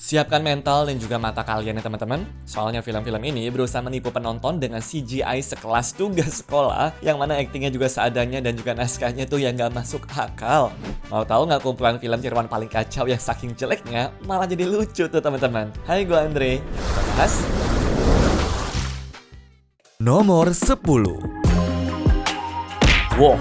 Siapkan mental dan juga mata kalian ya teman-teman. Soalnya film-film ini berusaha menipu penonton dengan CGI sekelas tugas sekolah, yang mana aktingnya juga seadanya dan juga naskahnya tuh yang gak masuk akal. Mau tahu nggak kumpulan film tiruan paling kacau yang saking jeleknya malah jadi lucu tuh teman-teman. Hai, gue Andre. Kita bahas nomor 10. Wow.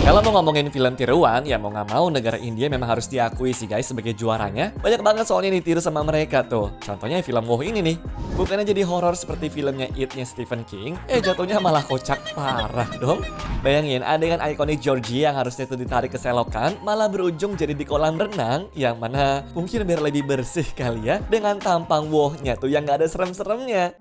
Kalau mau ngomongin film tiruan, ya mau nggak mau negara India memang harus diakui sih guys sebagai juaranya. Banyak banget soalnya ditiru sama mereka tuh. Contohnya film Wow ini nih. Bukannya jadi horor seperti filmnya It-nya Stephen King, jatuhnya malah kocak parah dong. Bayangin adegan ikonik Georgie yang harusnya itu ditarik ke selokan, malah berujung jadi di kolam renang, yang mana mungkin biar lebih bersih kali ya, dengan tampang Wow-nya tuh yang nggak ada serem-seremnya.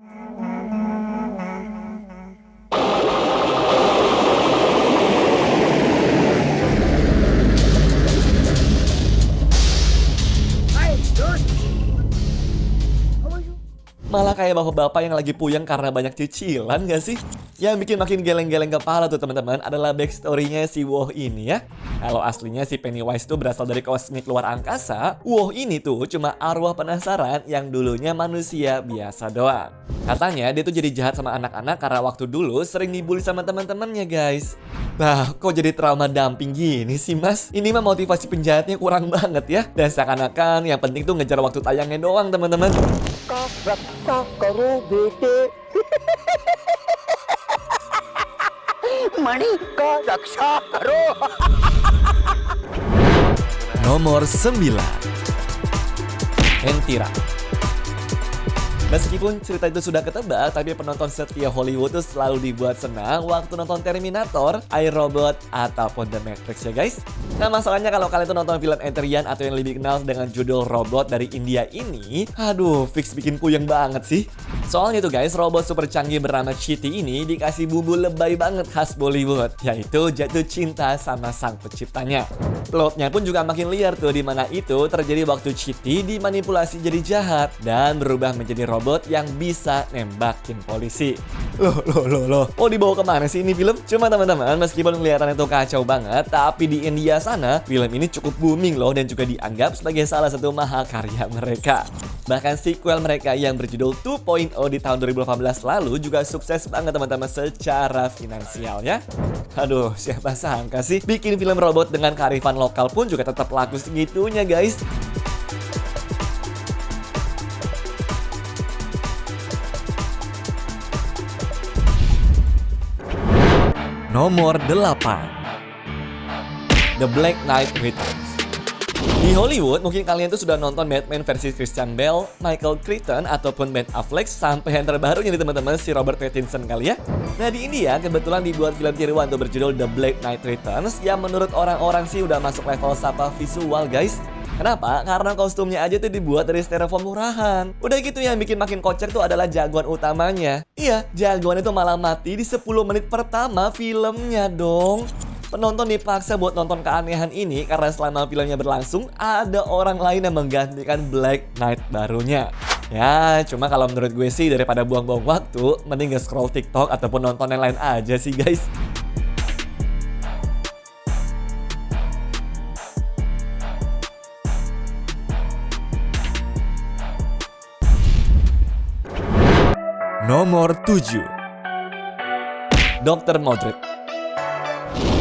Malah kayak bapak-bapak yang lagi puyeng karena banyak cicilan gak sih? Yang bikin makin geleng-geleng kepala tuh teman-teman adalah backstory-nya si Wow ini ya. Kalau aslinya si Pennywise tuh berasal dari kosmik luar angkasa, Wow ini tuh cuma arwah penasaran yang dulunya manusia biasa doang. Katanya dia tuh jadi jahat sama anak-anak karena waktu dulu sering dibully sama teman-temannya guys. Lah, kok jadi trauma dumping gini sih mas? Ini mah motivasi penjahatnya kurang banget ya. Dan seakan-akan yang penting tuh ngejar waktu tayangnya doang teman-teman. Nomor 9. Entira. Meskipun cerita itu sudah ketebak, tapi penonton setia Hollywood tuh selalu dibuat senang waktu nonton Terminator, iRobot, ataupun The Matrix ya guys. Nah masalahnya kalau kalian tuh nonton film Enterian atau yang lebih kenal dengan judul Robot dari India ini, aduh fix bikin puyeng banget sih. Soalnya tuh guys, robot super canggih bernama Chitty ini dikasih bumbu lebay banget khas Bollywood, yaitu jatuh cinta sama sang penciptanya. Plotnya pun juga makin liar tuh, dimana itu terjadi waktu Chitty dimanipulasi jadi jahat dan berubah menjadi robot yang bisa nembakin polisi. Loh. Oh dibawa kemana sih ini film? Cuma teman-teman, meskipun kelihatannya tuh kacau banget, tapi di India sana film ini cukup booming loh dan juga dianggap sebagai salah satu mahakarya mereka. Bahkan sequel mereka yang berjudul 2.0 di tahun 2018 lalu juga sukses banget teman-teman secara finansial ya. Aduh, siapa sangka sih bikin film robot dengan kearifan lokal pun juga tetap laku segitunya guys. Nomor 8. The Black Knight Returns. Di Hollywood, mungkin kalian tuh sudah nonton Batman versi Christian Bale, Michael Keaton, ataupun Ben Affleck, sampai yang terbarunya nih teman-teman, si Robert Pattinson kali ya. Nah di India, kebetulan dibuat film tiruan tuh berjudul The Black Knight Returns, yang menurut orang-orang sih udah masuk level sapa visual guys. Kenapa? Karena kostumnya aja tuh dibuat dari styrofoam murahan. Udah gitu yang bikin makin kocak tuh adalah jagoan utamanya. Iya, jagoan itu malah mati di 10 menit pertama filmnya dong. Penonton dipaksa buat nonton keanehan ini karena selama filmnya berlangsung ada orang lain yang menggantikan Black Knight barunya. Ya, cuma kalau menurut gue sih daripada buang-buang waktu, mending nge-scroll TikTok ataupun nonton yang lain aja sih guys. Nomor 7. Dr. Mordrid.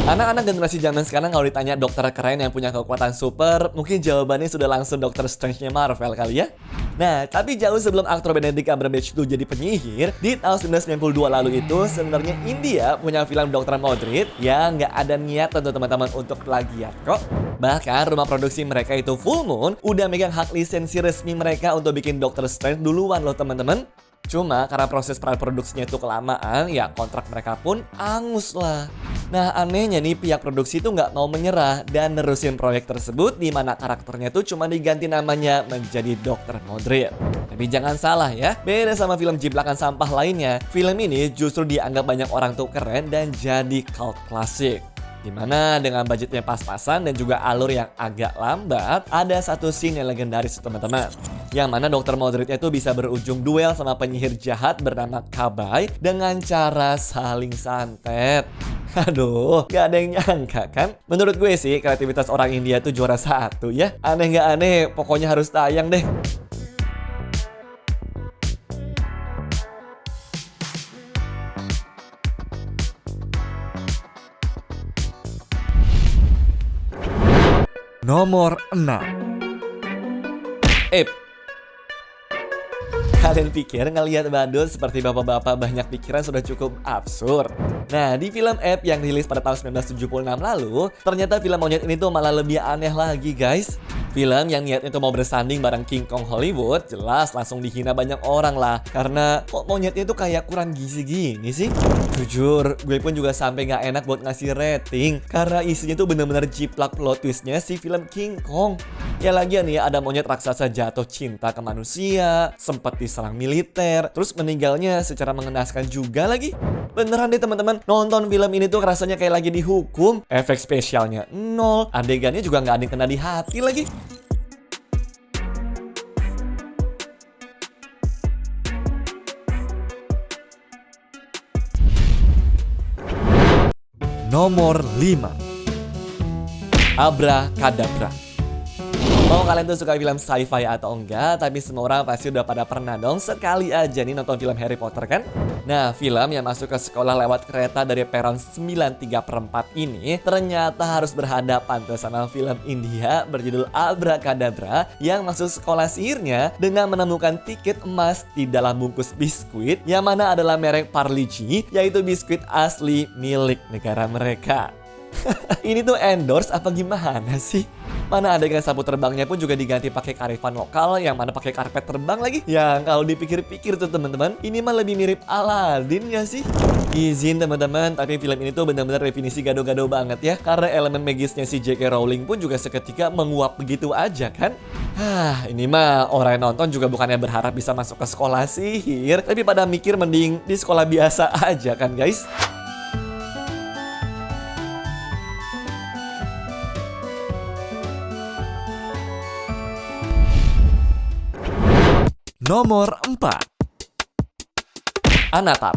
Anak-anak generasi zaman sekarang kalau ditanya dokter keren yang punya kekuatan super, mungkin jawabannya sudah langsung Doctor Strange-nya Marvel kali ya. Nah, tapi jauh sebelum aktor Benedict Cumberbatch itu jadi penyihir, di tahun 1992 lalu itu sebenarnya India punya film Dr. Mordrid yang nggak ada niat untuk teman-teman untuk plagiat kok. Bahkan rumah produksi mereka itu Full Moon udah megang hak lisensi resmi mereka untuk bikin Doctor Strange duluan loh teman-teman. Cuma karena proses praproduksinya itu kelamaan, ya kontrak mereka pun angus lah. Nah anehnya nih pihak produksi itu nggak mau menyerah dan nerusin proyek tersebut, di mana karakternya tuh cuma diganti namanya menjadi Dr. Mordrid. Tapi jangan salah ya, beda sama film jiplakan sampah lainnya, film ini justru dianggap banyak orang tuh keren dan jadi cult klasik. Dimana dengan budgetnya pas-pasan dan juga alur yang agak lambat, ada satu scene yang legendaris teman-teman. Yang mana Dr. Modric itu bisa berujung duel sama penyihir jahat bernama Kabai dengan cara saling santet. Aduh, gak ada yang nyangka kan? Menurut gue sih, kreativitas orang India tuh juara satu ya. Aneh gak aneh, pokoknya harus tayang deh. Nomor 6. Ape. Kalian pikir ngelihat badut seperti bapak-bapak banyak pikiran sudah cukup absurd? Nah, di film Ape yang rilis pada tahun 1976 lalu, ternyata film monyet ini tuh malah lebih aneh lagi, guys. Film yang niatnya tuh mau bersanding bareng King Kong Hollywood, jelas langsung dihina banyak orang lah. Karena kok monyetnya tuh kayak kurang gizi gini sih? Jujur, gue pun juga sampai gak enak buat ngasih rating. Karena isinya tuh bener-bener jiplak plot twistnya si film King Kong. Ya lagian nih, ada monyet raksasa jatuh cinta ke manusia, sempat diserang militer, terus meninggalnya secara mengenaskan juga lagi. Beneran deh teman-teman, nonton film ini tuh rasanya kayak lagi dihukum. Efek spesialnya nol, adegannya juga gak ada yang kena di hati lagi. Nomor 5. Abracadabra. Mau kalian tuh suka film sci-fi atau enggak, tapi semua orang pasti udah pada pernah dong sekali aja nih nonton film Harry Potter kan? Nah, film yang masuk ke sekolah lewat kereta dari peron 93/4 ini ternyata harus berhadapan tuh sama film India berjudul Abracadabra yang masuk sekolah sihirnya dengan menemukan tiket emas di dalam bungkus biskuit yang mana adalah merek Parle-G, yaitu biskuit asli milik negara mereka. Ini tuh endorse apa gimana sih? Mana adegan sapu terbangnya pun juga diganti pakai kearifan lokal yang mana pakai karpet terbang lagi. Yang kalau dipikir-pikir tuh teman-teman, ini mah lebih mirip Aladdin ya sih? Izin teman-teman, tapi film ini tuh benar-benar definisi gado-gado banget ya. Karena elemen magisnya si J.K. Rowling pun juga seketika menguap begitu aja kan? Ini mah orang yang nonton juga bukannya berharap bisa masuk ke sekolah sihir, tapi pada mikir mending di sekolah biasa aja kan guys? Nomor 4. Avatar.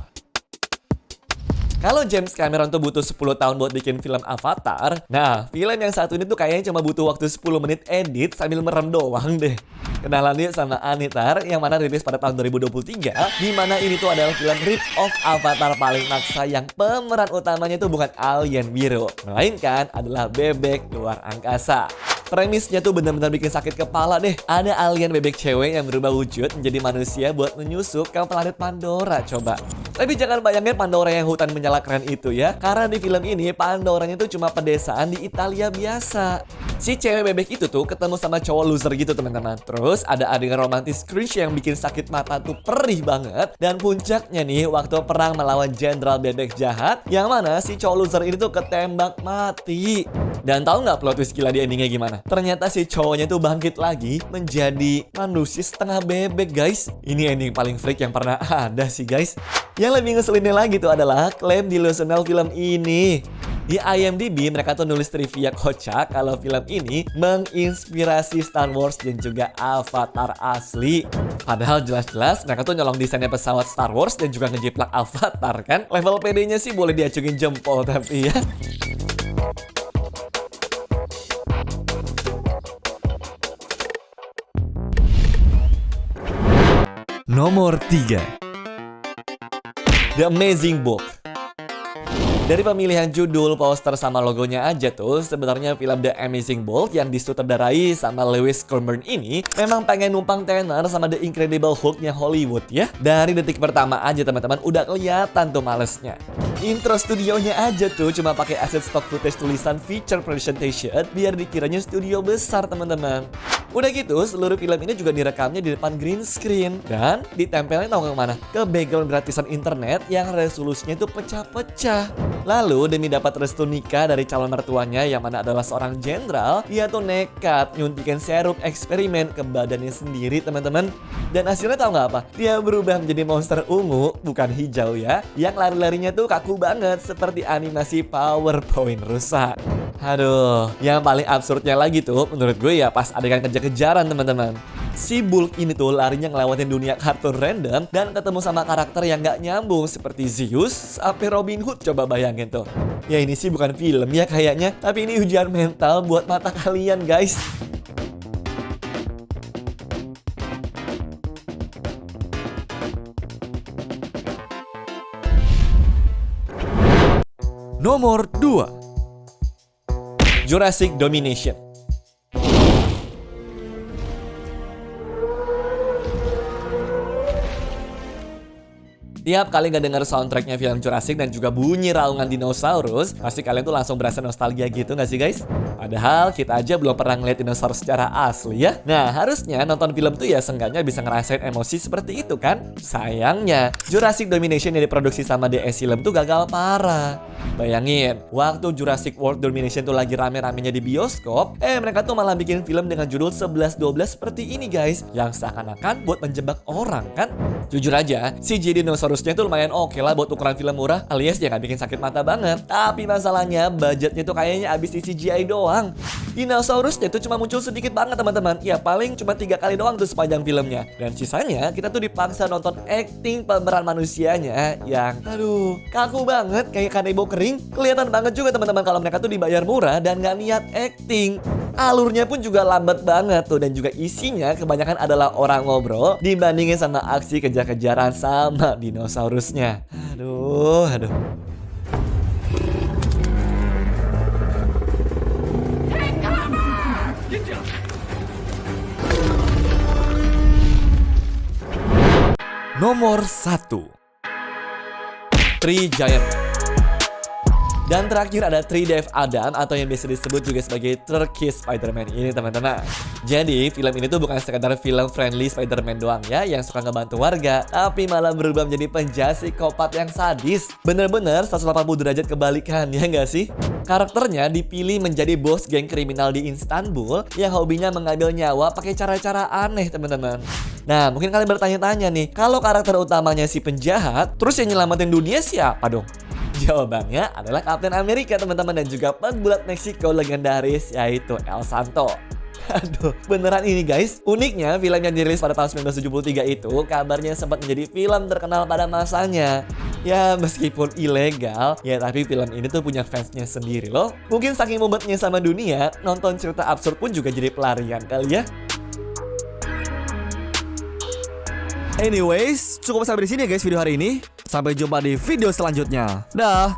Kalau James Cameron tuh butuh 10 tahun buat bikin film Avatar, nah film yang satu ini tuh kayaknya cuma butuh waktu 10 menit edit sambil merem doang deh. Kenalan nih sama Avatar yang mana rilis pada tahun 2023, di mana ini tuh adalah film rip-off Avatar paling maksa yang pemeran utamanya tuh bukan alien biru, melainkan adalah bebek luar angkasa. Premisnya tuh benar-benar bikin sakit kepala deh. Ada alien bebek cewek yang berubah wujud menjadi manusia buat menyusup ke planet Pandora coba. Tapi jangan bayangin Pandora yang hutan menyala keren itu ya. Karena di film ini Pandoranya tuh cuma pedesaan di Italia biasa. Si cewek bebek itu tuh ketemu sama cowok loser gitu teman-teman. Terus ada adegan romantis cringe yang bikin sakit mata tuh perih banget. Dan puncaknya nih waktu perang melawan jenderal bebek jahat, yang mana si cowok loser ini tuh ketembak mati. Dan tahu nggak plot twist gila di endingnya gimana? Ternyata si cowoknya tuh bangkit lagi menjadi manusia setengah bebek guys. Ini ending paling freak yang pernah ada sih guys. Yang lebih ngeselinnya lagi tuh adalah klaim delusional film ini. Di IMDb mereka tuh nulis trivia kocak kalau film ini menginspirasi Star Wars dan juga Avatar asli. Padahal jelas-jelas mereka tuh nyolong desainnya pesawat Star Wars dan juga ngejiplak Avatar kan. Level PD-nya sih boleh diacungin jempol tapi ya. Nomor 3. The Amazing Book. Dari pemilihan judul, poster, sama logonya aja tuh, sebenarnya film The Amazing Bulk yang disutradarai sama Lewis Corburn ini memang pengen numpang tenar sama The Incredible Hulk-nya Hollywood ya. Dari detik pertama aja teman-teman udah kelihatan tuh malesnya. Intro studionya aja tuh cuma pakai aset stock footage tulisan feature presentation biar dikiranya studio besar teman-teman. Udah gitu, seluruh film ini juga direkamnya di depan green screen dan ditempelnya tahu ke mana? Ke background gratisan internet yang resolusinya itu pecah-pecah. Lalu demi dapat restu nikah dari calon mertuanya yang mana adalah seorang jenderal, dia tuh nekat nyuntikin serum eksperimen ke badannya sendiri teman-teman. Dan hasilnya tahu nggak apa? Dia berubah menjadi monster ungu, bukan hijau ya, yang lari-larinya tuh kaku banget seperti animasi PowerPoint rusak. Aduh, yang paling absurdnya lagi tuh menurut gue ya pas adegan kejar-kejaran teman-teman. Si Bulk ini tuh larinya ngelewatin dunia kartun random dan ketemu sama karakter yang gak nyambung seperti Zeus sampai Robin Hood. Coba bayangin tuh. Ya ini sih bukan film ya kayaknya, tapi ini ujian mental buat mata kalian guys. Nomor 2, Jurassic Domination. Tiap kali nggak denger soundtracknya film Jurassic dan juga bunyi raungan dinosaurus, pasti kalian tuh langsung berasa nostalgia gitu nggak sih guys? Padahal kita aja belum pernah ngeliat dinosaurus secara asli ya. Nah harusnya nonton film tuh ya seenggaknya bisa ngerasain emosi seperti itu kan? Sayangnya Jurassic Domination yang diproduksi sama DS Film tuh gagal parah. Bayangin, waktu Jurassic World Domination tuh lagi rame-ramenya di bioskop, mereka tuh malah bikin film dengan judul 11-12 seperti ini guys, yang seakan-akan buat menjebak orang kan? Jujur aja, CGI dinosaurusnya tuh lumayan oke lah buat ukuran film murah, alias ya nggak bikin sakit mata banget. Tapi masalahnya budgetnya tuh kayaknya habis di CGI doang. Dinosaurusnya tuh cuma muncul sedikit banget teman-teman, ya paling cuma 3 kali doang tuh sepanjang filmnya. Dan sisanya kita tuh dipaksa nonton acting pemeran manusianya yang aduh kaku banget kayak kanebo kering. Kelihatan banget juga teman-teman kalau mereka tuh dibayar murah dan nggak niat acting. Alurnya pun juga lambat banget tuh, dan juga isinya kebanyakan adalah orang ngobrol dibandingin sama aksi kejar-kejaran sama dinosaurusnya. Aduh. Nomor 1, Three Giant Men. Dan terakhir ada Three Dave Adam atau yang biasa disebut juga sebagai Turkish Spider-Man ini teman-teman. Jadi film ini tuh bukan sekadar film friendly Spider-Man doang ya yang suka ngebantu warga, tapi malah berubah menjadi penjahat psikopat yang sadis. Bener-bener 180 derajat kebalikan ya nggak sih? Karakternya dipilih menjadi bos geng kriminal di Istanbul yang hobinya mengambil nyawa pakai cara-cara aneh teman-teman. Nah mungkin kalian bertanya-tanya nih, kalau karakter utamanya si penjahat, terus yang nyelamatin dunia siapa dong? Jawabannya adalah Kapten Amerika teman-teman, dan juga pegulat Meksiko legendaris yaitu El Santo. Aduh, beneran ini guys. Uniknya film yang dirilis pada tahun 1973 itu kabarnya sempat menjadi film terkenal pada masanya. Ya meskipun ilegal, ya tapi film ini tuh punya fansnya sendiri loh. Mungkin saking mumetnya sama dunia, nonton cerita absurd pun juga jadi pelarian kali ya. Anyways, cukup sampai di sini ya guys video hari ini. Sampai jumpa di video selanjutnya. Dah.